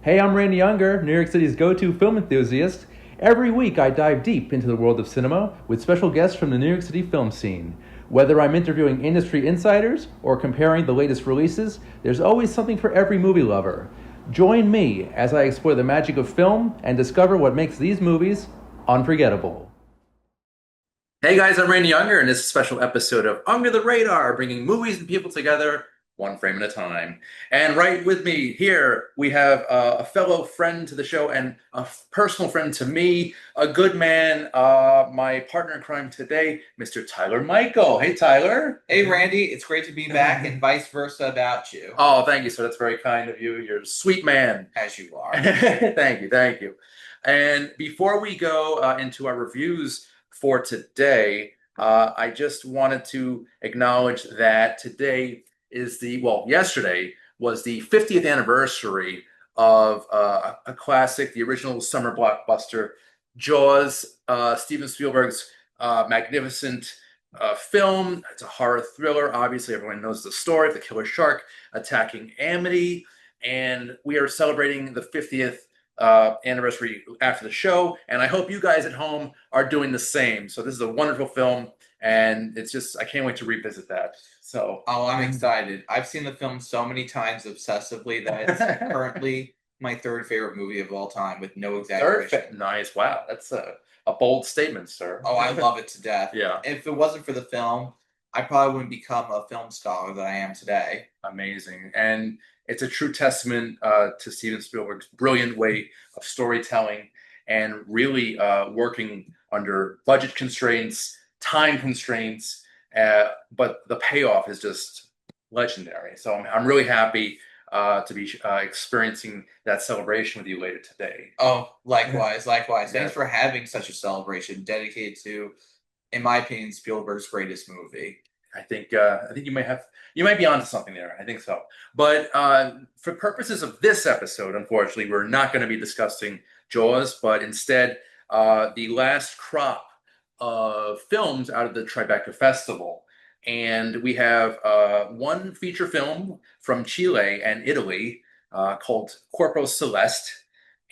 Hey, I'm Randy Younger, New York City's go-to film enthusiast. Every week I dive deep into the world of cinema with special guests from the New York City film scene. Whether I'm interviewing industry insiders or comparing the latest releases, there's always something for every movie lover. Join me as I explore the magic of film and discover what makes these movies unforgettable. Hey guys, I'm Randy Younger, and this is a special episode of Under the Radar, bringing movies and people together one frame at a time. And right with me here, we have a fellow friend to the show and a personal friend to me, a good man, my partner in crime today, Mr. Tyler Michael. Hey, Tyler. Hey Randy, it's great to be back, and vice versa about you, Oh, thank you, sir. That's very kind of you. You're a sweet man. as you are. Thank you, thank you. And before we go into our reviews for today, I just wanted to acknowledge that today is yesterday was the 50th anniversary of a classic, the original summer blockbuster, Jaws, Steven Spielberg's magnificent film. It's a horror thriller. Obviously, everyone knows the story of the killer shark attacking Amity, and we are celebrating the 50th anniversary after the show. And I hope you guys at home are doing the same. So this is a wonderful film, and it's just I can't wait to revisit that. So, Oh, I'm excited. I've seen the film so many times obsessively that it's currently my third favorite movie of all time, with no exaggeration. nice. Wow, that's a bold statement, sir. Oh, I love it to death. Yeah, If it wasn't for the film, I probably wouldn't become a film scholar that I am today. amazing. And it's a true testament to Steven Spielberg's brilliant way of storytelling and really working under budget constraints, time constraints, but the payoff is just legendary. So I'm really happy to be experiencing that celebration with you later today. Oh, likewise, likewise. Yeah. Thanks for having such a celebration dedicated to, in my opinion, Spielberg's greatest movie. I think you might be onto something there. I think so. But for purposes of this episode, unfortunately, we're not going to be discussing Jaws, but instead the last crop of films out of the Tribeca Festival. And we have one feature film from Chile and Italy called Cuerpo, Celeste.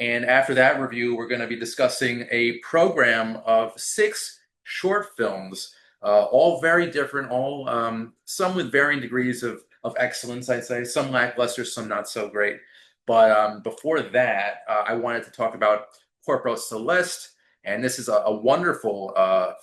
And after that review, we're going to be discussing a program of six short films, all very different, all some with varying degrees of excellence, I'd say. Some lackluster, some not so great. But before that, I wanted to talk about Cuerpo, Celeste. And this is a wonderful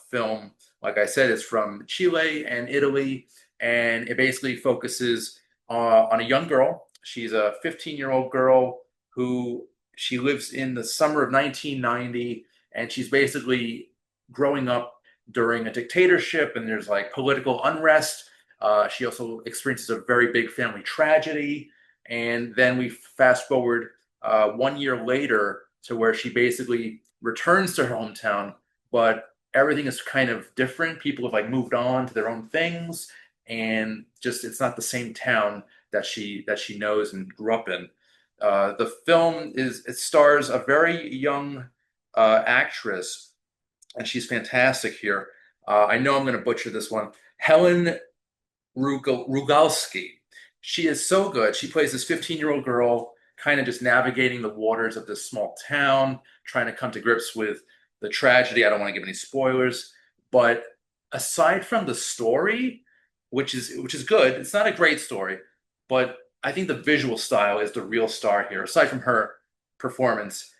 film. Like I said, it's from Chile and Italy, and it basically focuses on a young girl. She's a 15-year-old girl who she lives in the summer of 1990, and she's basically growing up during a dictatorship, and there's like political unrest. She also experiences a very big family tragedy, and then we fast forward 1 year later to where she basically returns to her hometown, but everything is kind of different. People have like moved on to their own things, and just it's not the same town that she knows and grew up in. The film it stars a very young actress, and she's fantastic here. I know I'm going to butcher this one. Helen Rugalski. She is so good. She plays this 15-year-old girl, kind of just navigating the waters of this small town, trying to come to grips with the tragedy. I don't want to give any spoilers, but aside from the story, which is good, it's not a great story, but I think the visual style is the real star here. Aside from her performance,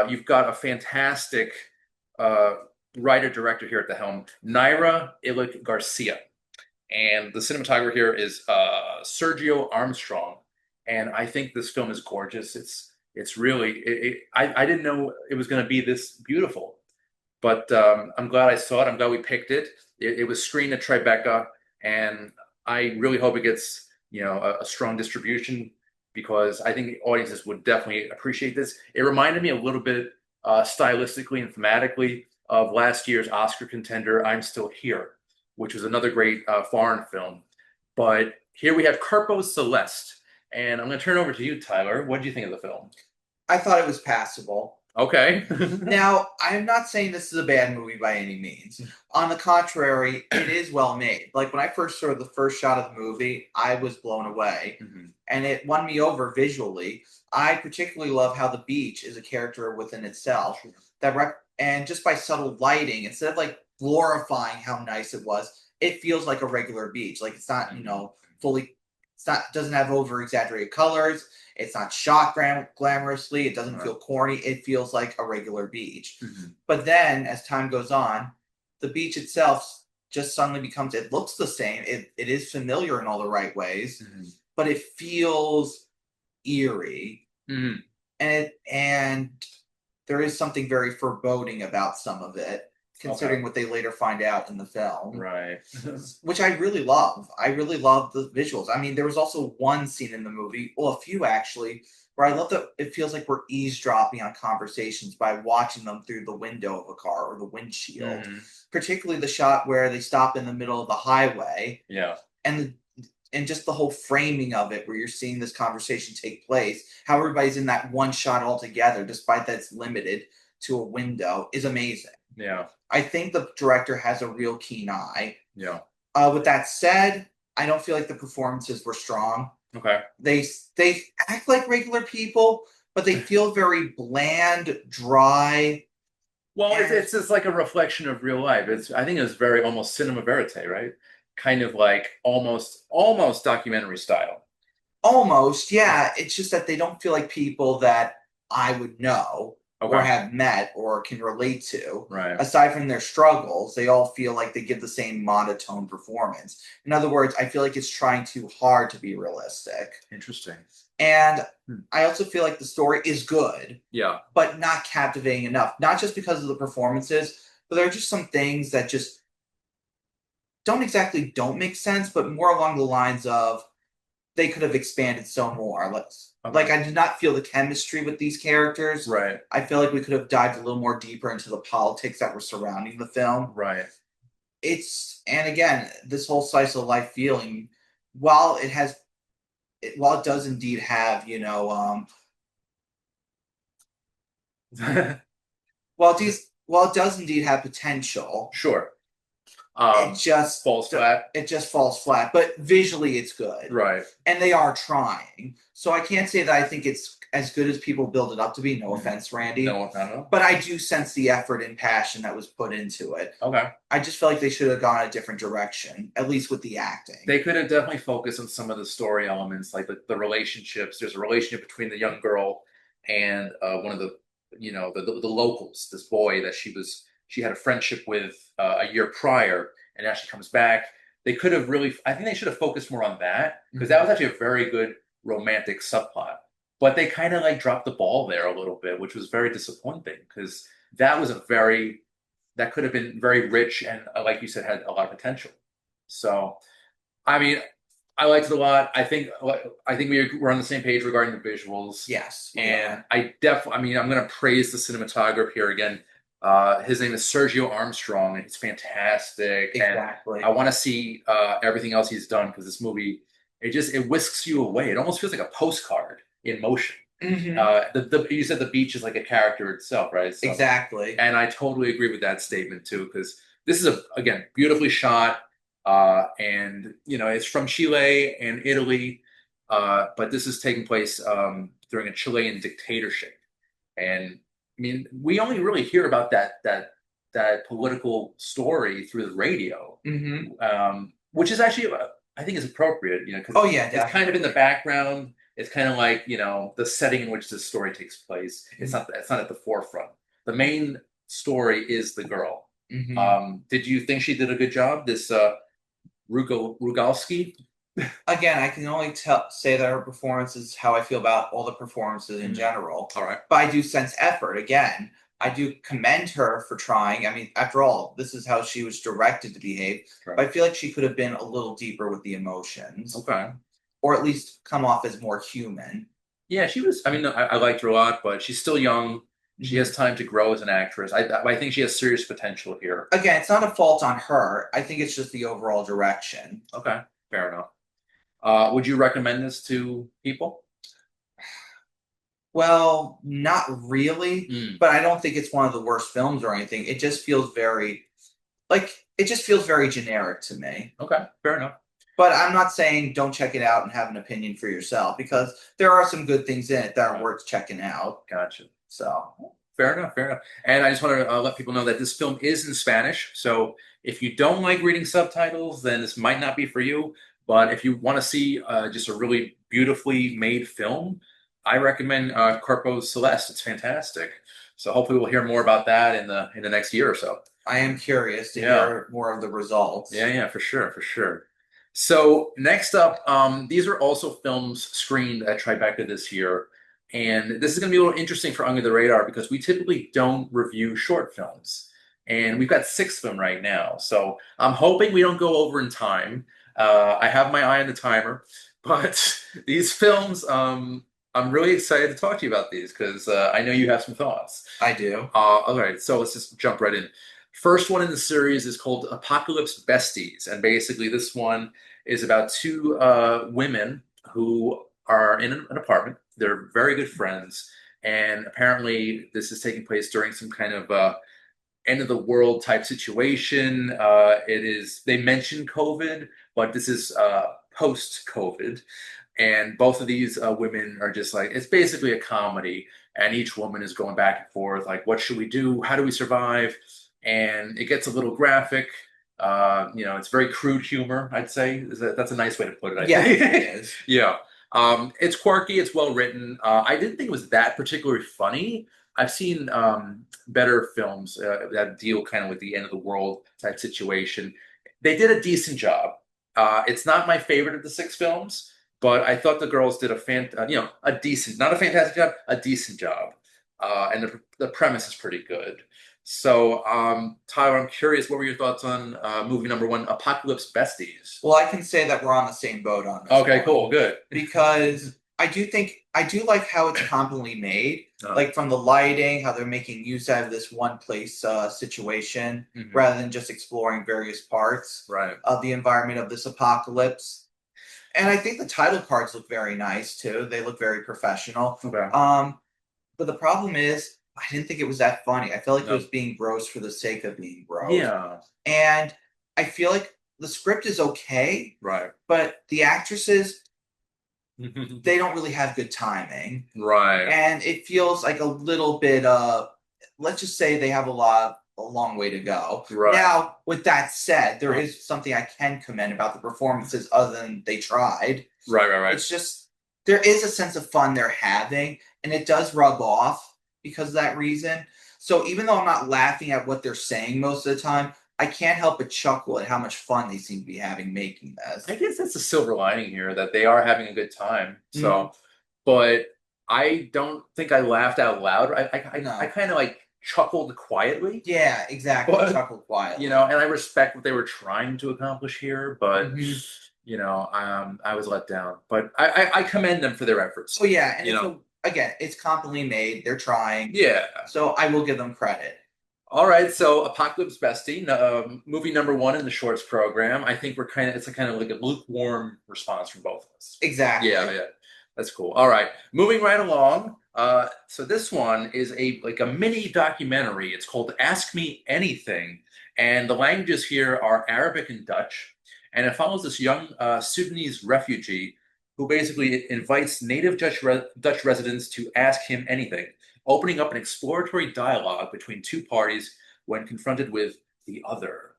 you've got a fantastic uh, writer director here at the helm, Naira Ilic Garcia, and the cinematographer here is Sergio Armstrong. And I think this film is gorgeous. It's really I didn't know it was going to be this beautiful, but I'm glad I saw it. I'm glad we picked it. It was screened at Tribeca, and I really hope it gets a strong distribution because I think audiences would definitely appreciate this. It reminded me a little bit stylistically and thematically of last year's Oscar contender I'm Still Here, which was another great foreign film. But here we have Cuerpo, Celeste, and I'm going to turn over to you, Tyler. What did you think of the film? I thought it was passable. Okay. Now, I'm not saying this is a bad movie by any means. On the contrary, it is well made. Like when I first saw the first shot of the movie, I was blown away, Mhm. and it won me over visually. I particularly love how the beach is a character within itself. Sure. And just by subtle lighting, instead of like glorifying how nice it was, it feels like a regular beach. Like it's not, fully. It's not doesn't have over exaggerated colors. It's not shot glamorously. It doesn't Right. feel corny. It feels like a regular beach. Mhm. But then, as time goes on, the beach itself just suddenly becomes. It looks the same. It is familiar in all the right ways, Mhm. but it feels eerie, Mhm. and there is something very foreboding about some of it, Okay. considering what they later find out in the film, Right. which I really love. I really love the visuals. I mean, there was also one scene in the movie, well, a few actually, where I love that it feels like we're eavesdropping on conversations by watching them through the window of a car or the windshield. Mhm. Particularly the shot where they stop in the middle of the highway Yeah. and and just the whole framing of it where you're seeing this conversation take place, how everybody's in that one shot all together, despite that it's limited to a window, is amazing. Yeah. I think the director has a real keen eye. Yeah. With that said, I don't feel like the performances were strong. Okay. They act like regular people, but they feel very bland, dry, Well, it's and it's just like a reflection of real life. It's I think it's very almost cinema verite, right? Kind of like almost documentary style. almost, yeah. It's just that they don't feel like people that I would know or Okay. have met or can relate to. Right. Aside from their struggles, they all feel like they give the same monotone performance. In other words, I feel like it's trying too hard to be realistic. Interesting. And Hmm. I also feel like the story is good, Yeah. but not captivating enough. Not just because of the performances, but there are just some things that just don't make sense, but more along the lines of they could have expanded so more. Like Okay. I did not feel the chemistry with these characters. Right. I feel like we could have dived a little more deeper into the politics that were surrounding the film. Right. It's and again, this whole slice of life feeling, while it has, while it does indeed have, while it does indeed have potential, Sure. it just Falls flat. it just falls flat. But visually, it's good, Right. and they are trying. So I can't say that I think it's as good as people build it up to be. No offense, Randy, No, I don't know. but I do sense the effort and passion that was put into it. Okay. I just feel like they should have gone a different direction, at least with the acting. They could have definitely focused on some of the story elements, like the relationships. There's a relationship between the young girl and one of the locals, this boy that she had a friendship with a year prior, and now she comes back. They could have really, I think they should have focused more on that because that was actually a very good romantic subplot. But they kind of like dropped the ball there a little bit, which was very disappointing because that was a very that could have been very rich and, like you said, had a lot of potential. So, I mean, I liked it a lot. I think we're on the same page regarding the visuals, Yes, we and are. I mean, I'm going to praise the cinematographer here again. His name is Sergio Armstrong, and he's fantastic. And Exactly. I want to see everything else he's done because this movie it whisks you away. It almost feels like a postcard in motion. Mm-hmm. The you said the beach is like a character itself, right? So Exactly. and I totally agree with that statement too, because this is again beautifully shot, and it's from Chile and Italy, but this is taking place during a Chilean dictatorship, and I mean we only really hear about that political story through the radio, Mm-hmm. which is actually I think is appropriate, because Oh yeah, it's kind of in the definitely. background. It's kind of like the setting in which this story takes place. It's not at the forefront. The main story is the girl. Mm-hmm. Did you think she did a good job? This Rugalski? Again, I can only say that her performance is how I feel about all the performances in Mm. general. All right. But I do sense effort. Again, I do commend her for trying. I mean, after all, this is how she was directed to behave. Right. But I feel like she could have been a little deeper with the emotions, Okay. or at least come off as more human. Yeah, she was. I mean, I liked her a lot, but she's still young. She Mhm. has time to grow as an actress. I think she has serious potential here. Again, it's not a fault on her. I think it's just the overall direction. Okay, fair enough. Would you recommend this to people? Well, not really, Mm, but I don't think it's one of the worst films or anything. It just feels very it just feels very generic to me. okay, fair enough. But I'm not saying don't check it out and have an opinion for yourself because there are some good things in it that are Right, worth checking out. gotcha. So Fair enough, fair enough. And I just want to let people know that this film is in Spanish. So if you don't like reading subtitles, then this might not be for you. But if you want to see just a really beautifully made film, I recommend Cuerpo Celeste. It's fantastic. So hopefully we'll hear more about that in the next year or so. I am curious to Yeah. hear more of the results. Yeah, for sure, for sure. So next up, these are also films screened at Tribeca this year, and this is going to be a little interesting for Under the Radar because we typically don't review short films, and we've got six of them right now. So I'm hoping we don't go over in time. I have my eye on the timer, but these films, I'm really excited to talk to you about these because I know you have some thoughts. I do. All right, so let's just jump right in. First one in the series is called Apocalypse Besties, and basically this one is about two women who are in an apartment. They're very good friends, and apparently this is taking place during some kind of end of the world type situation. It is they mention COVID, but this is post COVID, and both of these women are just like it's basically a comedy, and each woman is going back and forth like, what should we do? How do we survive? And it gets a little graphic. It's very crude humor, I'd say. That's a nice way to put it, I Yeah, think. it is. Yeah. It's quirky, it's well written. I didn't think it was that particularly funny. I've seen better films that deal kind of with the end of the world type situation. They did a decent job. It's not my favorite of the six films, but I thought the girls did a decent, not a fantastic job, a decent job. And the premise is pretty good. So, Tyler, I'm curious, what were your thoughts on movie number one, Apocalypse Besties? Well, I can say that we're on the same boat on this Okay, one cool, good. because I do like how it's competently made, Uh, like from the lighting, how they're making use out of this one place situation mhm, rather than just exploring various parts right. of the environment of this apocalypse. And I think the title cards look very nice too. They look very professional. Okay. But the problem is, I didn't think it was that funny. I felt like it No. was being gross for the sake of being gross. Yeah. And I feel like the script is okay, Right. but the actresses, they don't really have good timing. Right. And it feels like a little bit let's just say they have a long way to go. Right. Now, with that said, there is something I can commend about the performances other than they tried. Right. It's just there is a sense of fun they're having, and it does rub off because of that reason. So even though I'm not laughing at what they're saying most of the time, I can't help but chuckle at how much fun they seem to be having making this. I guess that's the silver lining here that they are having a good time. Mhm. So, but I don't think I laughed out loud. I No. kind of like chuckled quietly, Yeah, exactly. but Chuckle quietly. and I respect what they were trying to accomplish here, but Mhm. I was let down. But I commend them for their efforts. So yeah, and You know, again, it's competently made. They're trying, yeah. so I will give them credit. All right, so Apocalypse Bestie, movie number one in the shorts program. I think it's a kind of like a lukewarm response from both of us. Exactly. Yeah, that's cool. All right, moving right along. So this one is a mini documentary. It's called Ask Me Anything, and the languages here are Arabic and Dutch, and it follows this young Sudanese refugee who basically invites native Dutch residents to ask him anything, opening up an exploratory dialogue between two parties when confronted with the other.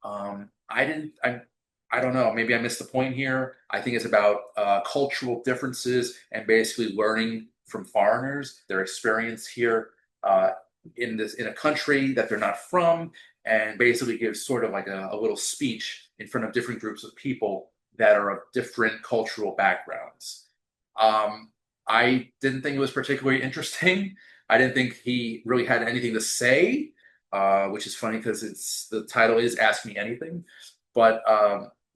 I didn't. I don't know. Maybe I missed the point here. I think it's about cultural differences and basically learning from foreigners their experience here uh, in a country that they're not from, and basically gives sort of like a little speech in front of different groups of people that are of different cultural backgrounds. Um, I didn't think it was particularly interesting. I didn't think he really had anything to say, which is funny because it's the title is "Ask Me Anything." But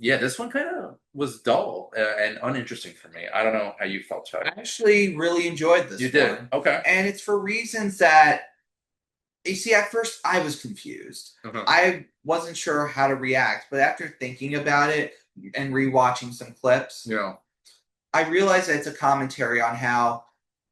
yeah, this one kind of was dull and uninteresting for me. I don't know how you felt, I Chuck. actually really enjoyed this You did. one, Okay. and it's for reasons that you see. At first, I was confused. Uh-huh. I wasn't sure how to react, but after thinking about it and rewatching some clips, Yeah. I realized that it's a commentary on how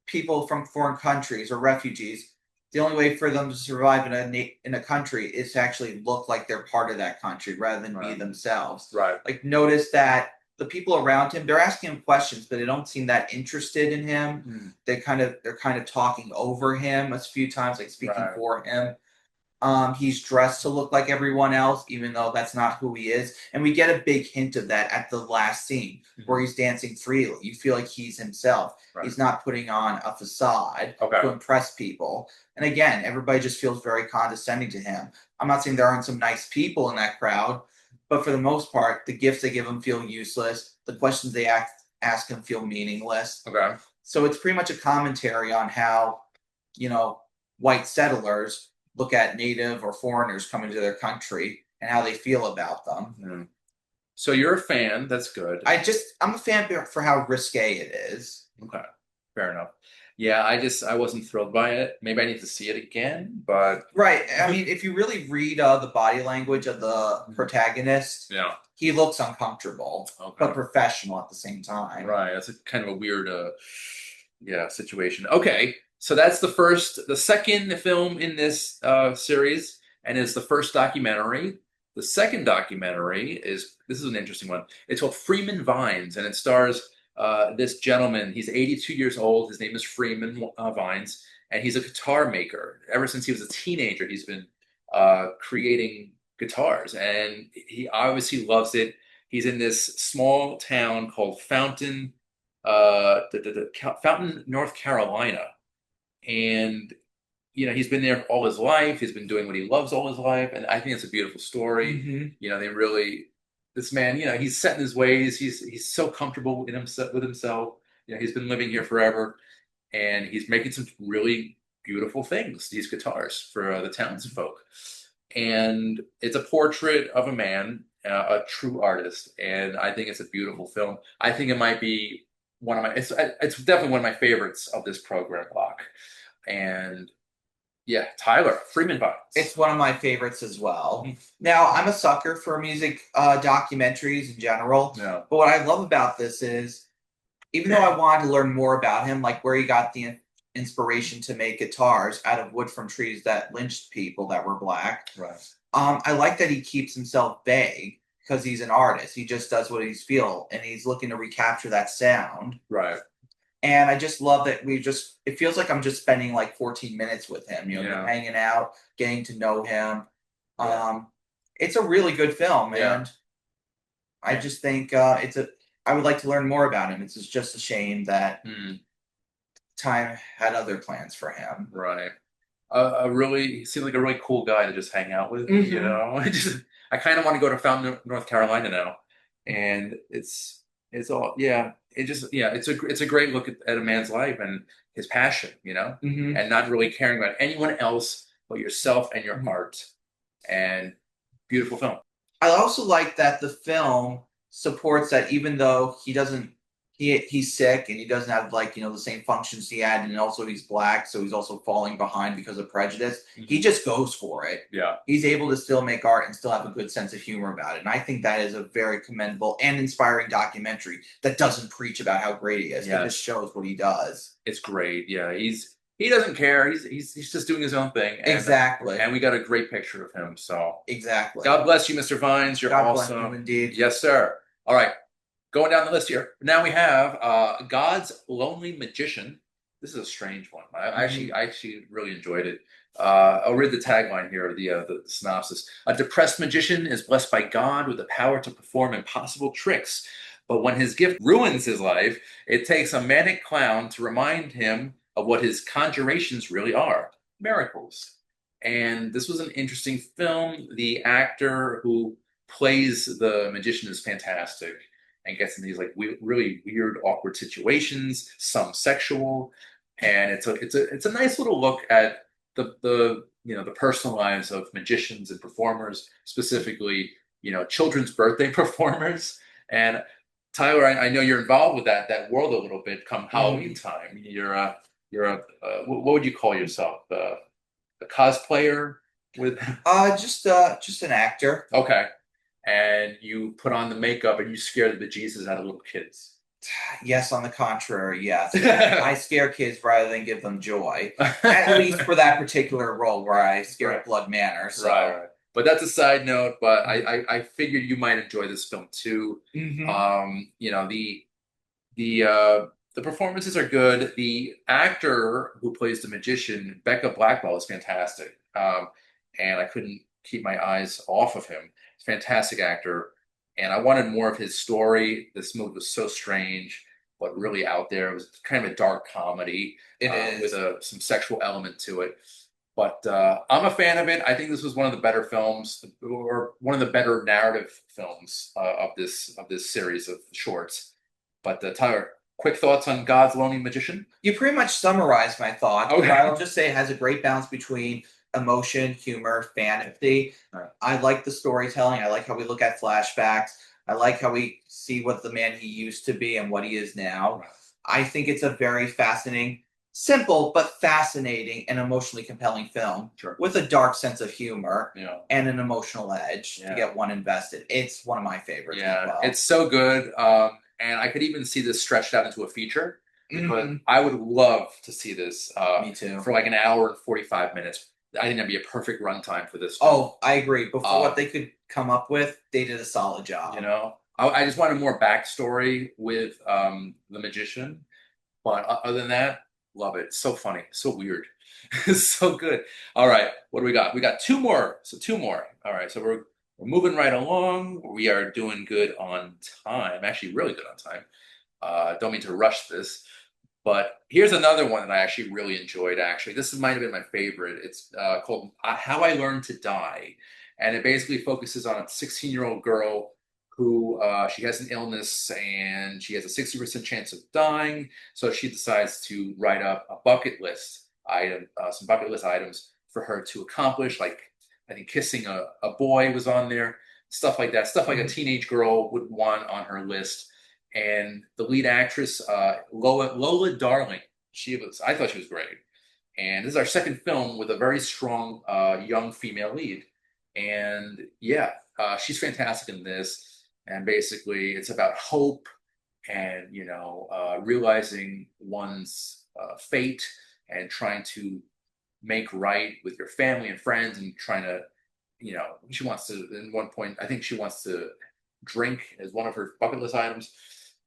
people from foreign countries or refugees, the only way for them to survive in a country is to actually look like they're part of that country rather than be Right. themselves. Right. Like notice that the people around him, they're asking him questions, but they don't seem that interested in him. Mm. They're kind of talking over him a few times, like speaking Right. for him. He's dressed to look like everyone else, even though that's not who he is. And we get a big hint of that at the last scene where he's dancing freely. You feel like he's himself. Right. He's not putting on a facade Okay. to impress people. And again, everybody just feels very condescending to him. I'm not saying there aren't some nice people in that crowd, but for the most part, the gifts they give him feel useless. The questions they ask him feel meaningless. Okay. So it's pretty much a commentary on how, you know, white settlers look at native or foreigners coming to their country and how they feel about them. Mm. So you're a fan. That's good. I'm a fan for how risque it is. Okay. Fair enough. Yeah, I wasn't thrilled by it. Maybe I need to see it again, but Right. I mean, if you really read the body language of the protagonist, yeah. he looks uncomfortable, Okay. but professional at the same time. Right. That's a kind of a weird yeah, situation. Okay. So that's the second film in this series, and it's the first documentary. The second documentary this is an interesting one. It's called Freeman Vines, and it stars this gentleman. He's 82 years old. His name is Freeman Vines, and he's a guitar maker. Ever since he was a teenager, he's been creating guitars, and he obviously loves it. He's in this small town called Fountain, North Carolina, and he's been there all his life. He's been doing what he loves all his life, and I think it's a beautiful story. They really, this man, he's set in his ways. He's so comfortable in himself with himself. He's been living here forever, and he's making some really beautiful things. These guitars for the townsfolk, and it's a portrait of a man, a true artist, and I think it's a beautiful film. I think it might be one of my. It's definitely one of my favorites of this program block, and yeah, Tyler Freeman Vines. It's one of my favorites as well. Now, I'm a sucker for music documentaries in general. Yeah. But what I love about this is, even though I wanted to learn more about him, like where he got the inspiration to make guitars out of wood from trees that lynched people that were black. Right. I like that he keeps himself vague because he's an artist. He just does what he's feel, and he's looking to recapture that sound. Right. And I just love that it feels like I'm just spending like 14 minutes with him, hanging out, getting to know him. Yeah. It's a really good film, Yeah. and I just think I would like to learn more about him. It's just a shame that time had other plans for him. Right. He seems like a really cool guy to just hang out with. I kind of want to go to Fountain, North Carolina now, and it's all it's a great look at a man's life and his passion, and not really caring about anyone else but yourself and your art. And beautiful film. I also like that the film supports that even though he's sick and he doesn't have the same functions he had, and also he's black, so he's also falling behind because of prejudice. He just goes for it. Yeah. He's able to still make art and still have a good sense of humor about it. And I think that is a very commendable and inspiring documentary that doesn't preach about how great he is. It just shows what he does. It's great. Yeah. He doesn't care. He's just doing his own thing. And, exactly. And we got a great picture of him. So exactly. God bless you, Mr. Vines. You're God awesome. bless you indeed. Yes, sir. All right. Going down the list here. Now we have God's Lonely Magician. This is a strange one. I actually really enjoyed it. I'll read the tagline here, the synopsis. A depressed magician is blessed by God with the power to perform impossible tricks. But when his gift ruins his life, it takes a manic clown to remind him of what his conjurations really are, miracles. And this was an interesting film. The actor who plays the magician is fantastic and gets in these really weird, awkward situations, some sexual, and it's a nice little look at the personal lives of magicians and performers, specifically children's birthday performers. And Tyler, I know you're involved with that world a little bit. Come Halloween time, you're a what would you call yourself? A cosplayer with just an actor. Okay. And you put on the makeup and you scare the bejesus out of little kids. Yes, on the contrary, yes. I scare kids rather than give them joy. At least for that particular role where I scare Right. Blood Manor. Right, So right. But that's a side note. But I figured you might enjoy this film too. mhm. You know, the uh, the performances are good. The actor who plays the magician, Becca Blackwell, is fantastic. And I couldn't keep my eyes off of him. He's a fantastic actor, and I wanted more of his story. This movie was so strange, but really out there. It was kind of a dark comedy It with is. some sexual element to it. But I'm a fan of it. I think this was one of the better films, or one of the better narrative films of this series of shorts. But Tyler, quick thoughts on God's Lonely Magician? You pretty much summarized my thoughts, but Okay. I'll just say it has a great balance between emotion, humor, fantasy. All right. I like the storytelling. I like how we look at flashbacks. I like how we see what the man he used to be and what he is now. Right. I think it's a very fascinating, simple but fascinating and emotionally compelling film Sure. with a dark sense of humor Yeah. and an emotional edge to Yeah. get one invested. It's one of my favorites as Yeah. well. It's so good. And I could even see this stretched out into a feature because Mhm. I would love to see this Me too. for like an hour and 45 minutes. I think that'd be a perfect runtime for this film. Oh, I agree. But for what Um, they could come up with, they did a solid you job. know, I just wanted more backstory with the magician. But other than that, love it. It's so funny, so weird. It's so good. All right, what do we got? We got two more. So two more. All right, so we're moving right along. We are doing good on time. Actually, really good on time. Don't mean to rush this, but here's another one that I actually really enjoyed. Actually, this might have been my favorite. It's called "How I Learned to Die," and it basically focuses on a 16-year-old girl who she has an illness and she has a 60% chance of dying. So she decides to write up a bucket list item, some bucket list items for her to accomplish. Like I think kissing a boy was on there, stuff like that, stuff like a Mhm. teenage girl would want on her list. And the lead actress, Lola Darling, I thought she was great. And this is our second film with a very strong young female lead. And yeah, she's fantastic in this. And basically, it's about hope and realizing one's fate and trying to make right with your family and friends and trying to, she wants to. At one point, I think she wants to drink as one of her bucket list items.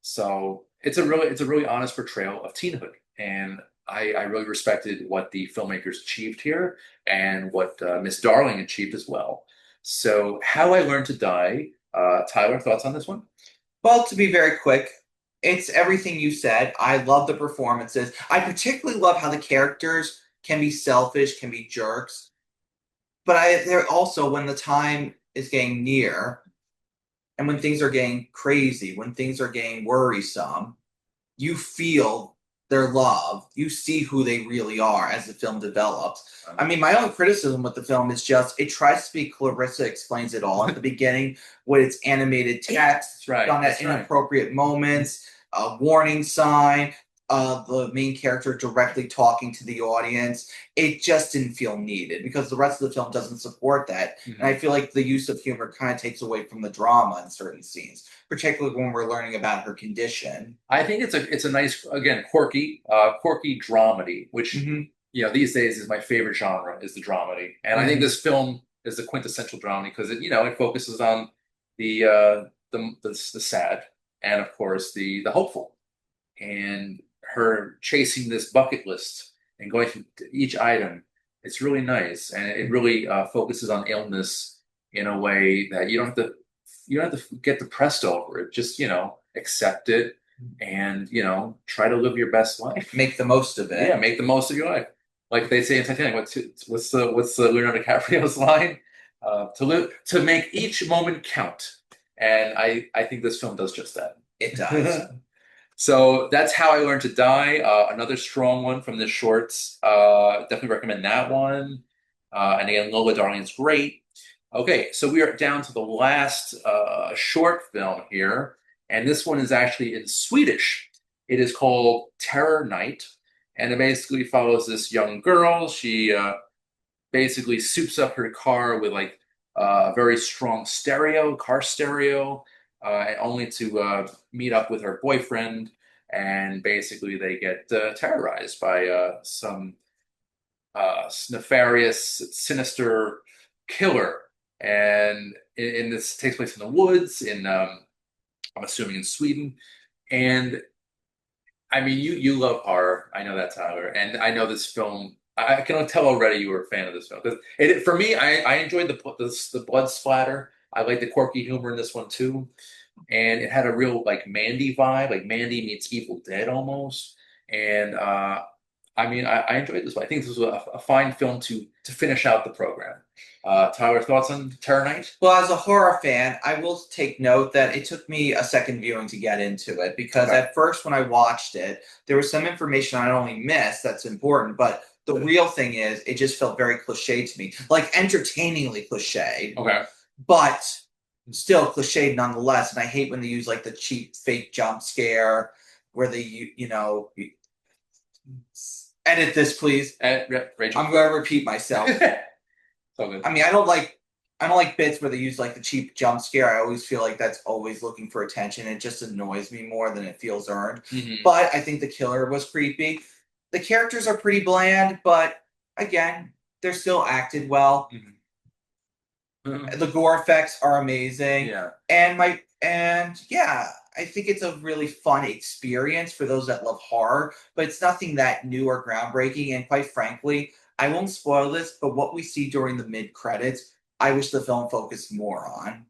So it's a really honest portrayal of teenhood, and I really respected what the filmmakers achieved here and what Miss Darling achieved as well. So, How I Learned to Die. Tyler, thoughts on this one? Well, to be very quick, it's everything you said. I love the performances. I particularly love how the characters can be selfish, can be jerks, but they're also when the time is getting near and when things are getting crazy, when things are getting worrisome, you feel their love. You see who they really are as the film develops. I mean, my only criticism with the film is just it tries to be Clarissa explains it all at the beginning with its animated text That's right. done at That's right. inappropriate moments, a warning sign, the main character directly talking to the audience. It just didn't feel needed because the rest of the film doesn't support that. And I Mhm. feel like the use of humor kind of takes away from the drama in certain scenes, particularly when we're learning about her condition. I think it's a nice, again, quirky dramedy, which Mhm. these days is my favorite genre is the dramedy, and I think Mhm. this film is the quintessential dramedy because it focuses on the sad and of course the hopeful, and her chasing this bucket list and going through each item. It's really nice, and it really focuses on illness in a way that you don't have to get depressed over it. Just accept it and try to live your best life. Make the most of Yeah, it. make the most of your life. Like they say in Titanic, what's the Leonardo DiCaprio's line? To make each moment count. And I think this film does just that. It does. So that's How I Learned to Die. Another strong one from the shorts. Definitely recommend that one. And again, Lola Darling's great. Okay, so we are down to the last short film here, and this one is actually in Swedish. It is called Terror Night, and it basically follows this young girl. She basically soups up her car with like a very strong car stereo, only to meet up with her boyfriend, and basically they get terrorized by some nefarious, sinister killer. And this takes place in the woods, I'm assuming in Sweden. And I mean, you love horror. I know that, Tyler, and I know this film. I can tell already you were a fan of this film because for me, I enjoyed the blood splatter. I like the quirky humor in this one too, and it had a real like Mandy vibe, like Mandy meets Evil Dead almost. And I mean, I enjoyed this one. I think this was a fine film to finish out the program. Tyler, thoughts on Terror Night? Well, as a horror fan, I will take note that it took me a second viewing to get into it because Okay. at first, when I watched it, there was some information I only missed that's important. But the real thing is, it just felt very cliche to me, like entertainingly cliche, Okay. but still cliched nonetheless. And I hate when they use like the cheap fake jump scare where they, edit this, please. Rachel. I'm going to repeat myself. So good. I mean, I don't like bits where they use like the cheap jump scare. I always feel like that's always looking for attention. It just annoys me more than it feels earned. Mhm. But I think the killer was creepy. The characters are pretty bland, but again, they're still acted well. Mhm. The gore effects are amazing. Yeah. And yeah, I think it's a really fun experience for those that love horror, but it's nothing that new or groundbreaking. And quite frankly, I won't spoil this, but what we see during the mid credits, I wish the film focused more on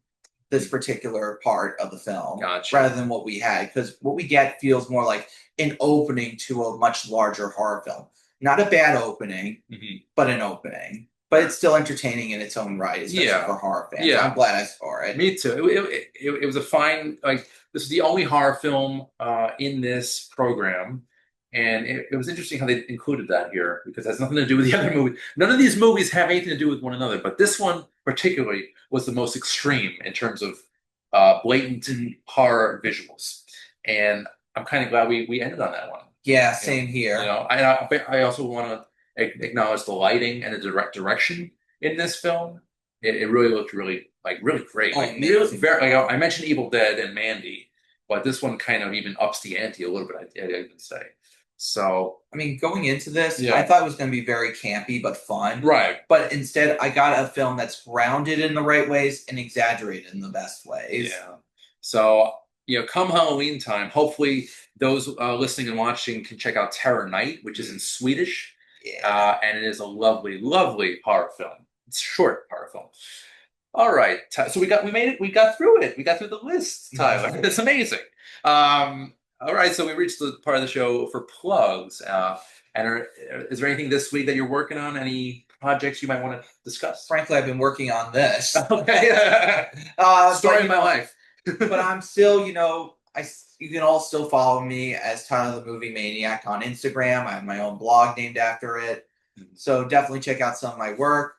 this particular part of the film Gotcha. rather than what we had, because what we get feels more like an opening to a much larger horror film. Not a bad opening, Mhm. but an opening. But it's still entertaining in its own right, especially Yeah. for horror fans. Yeah. I'm glad I saw it. Me too. It was a fine, like, this is the only horror film in this program. And it was interesting how they included that here because it has nothing to do with the other movie. None of these movies have anything to do with one another, but this one particularly was the most extreme in terms of blatant horror visuals. And I'm kind of glad we ended on that one. Yeah, You know, same here. I also want to acknowledge the lighting and the direction in this film. It really looked really great. Oh, Like amazing. really very. Like I mentioned Evil Dead and Mandy, but this one kind of even ups the ante a little bit. I would say. So I mean, going into this, Yeah. I thought it was going to be very campy but fun. right, But instead, I got a film that's grounded in the right ways and exaggerated in the best ways. yeah. So come Halloween time, hopefully those listening and watching can check out Terror Night, which is in Swedish. Yeah. And it is a lovely, lovely horror film. It's a short horror film. All right, so we made it. We got through it. We got through the list, Tyler. It's amazing. All right, so we reached the part of the show for plugs. Is there anything this week that you're working on? Any projects you might want to discuss? Frankly, I've been working on this. Okay. Story but, of my life. but I'm still, you can all still follow me as Tyler the Movie Maniac on Instagram. I have my own blog named after it. So definitely check out some of my work.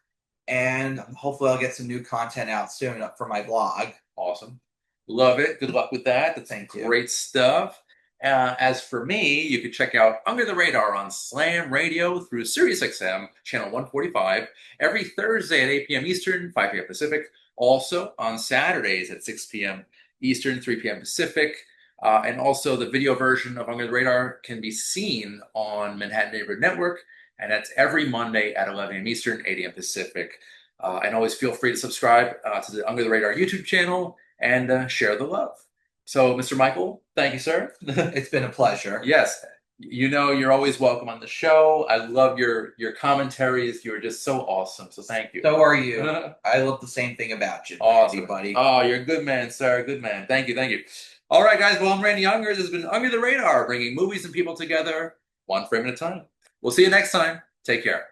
And hopefully I'll get some new content out soon for my blog. Awesome. Love it. Good luck with that. That's Thank you. great stuff. As for me, you can check out Under the Radar on Slam Radio through SiriusXM, channel 145, every Thursday at 8 p.m. Eastern, 5 p.m. Pacific. Also on Saturdays at 6 p.m. Eastern, 3 p.m. Pacific. And also the video version of Under the Radar can be seen on Manhattan Neighborhood Network, and that's every Monday at 11 a.m. Eastern, 8 a.m. Pacific. And always feel free to subscribe to the Under the Radar YouTube channel and share the love. So, Mr. Michael, thank you, sir. It's been a pleasure. Yes, you're always welcome on the show. I love your commentaries. You're just so awesome. So thank you. So are you. I love the same thing about you, Awesome, buddy. Oh, you're a good man, sir. Good man. Thank you. Thank you. All right, guys. Well, I'm Randy Unger. This has been Under the Radar, bringing movies and people together one frame at a time. We'll see you next time. Take care.